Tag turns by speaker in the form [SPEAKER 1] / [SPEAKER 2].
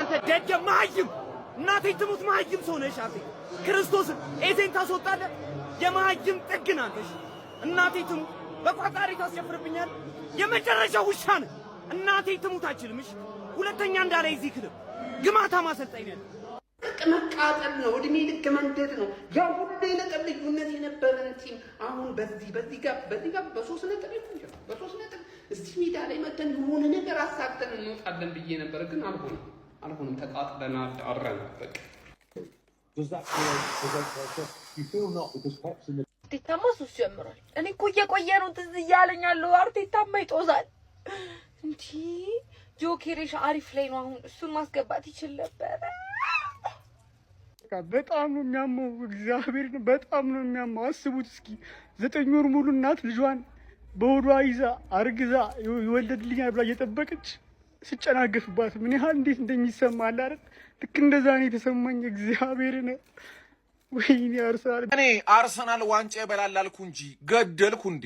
[SPEAKER 1] አንተ ደጀ ማይም እናቴ ትሙት ማይም ሰው ነሽ አሴ ክርስቶስ ኤዜን ታስወጣለህ የማይም ጥግ ናንተሽ እናቴ ትሙት በቋጣሪ ታስጨፍርብኛል የመጨረሻው ውሻ ነህ እናቴ ትሙት አችልምሽ ሁለተኛ እንዳላይ እዚህ ክልብ ግማታ ማሰልጣኝ ነህ
[SPEAKER 2] መቃጠል ነው እድሜ ልክ መንደድ ነው ያው ሁሉ የነጥብ ልዩነት የነበረን ቲም አሁን በዚህ ጋር በሶስት ነጥብ ይሁን በሶስት ነጥብ እዚህ ሜዳ ላይ መተን የሆነ ነገር አሳክተን እንወጣለን ብዬ ነበር ግን አልሆነም ተቃጥለናል አረን በቃ
[SPEAKER 3] አርቴታማ ሱስ ጀምሯል እኔ እኮ እየቆየ ነው ትዝ እያለኝ ያለው አርቴታማ ይጦዛል እንዴ ጆኬሬሽ አሪፍ ላይ ነው አሁን እሱን ማስገባት ይችል ነበር
[SPEAKER 4] በጣም ነው የሚያመው እግዚአብሔር በጣም ነው የሚያመው አስቡት እስኪ 9 ወር ሙሉ እናት ልጇን በሆዷ ይዛ አርግዛ ይወለድልኛል ብላ እየጠበቀች ሲጨናገፍባት ምን ያህል እንዴት እንደሚሰማ አለ አይደል ልክ እንደዛ ነው የተሰማኝ እግዚአብሔርን ወይኔ አርሰናል
[SPEAKER 5] እኔ አርሰናል ዋንጫ ይበላል አልኩ እንጂ ገደልኩ እንዴ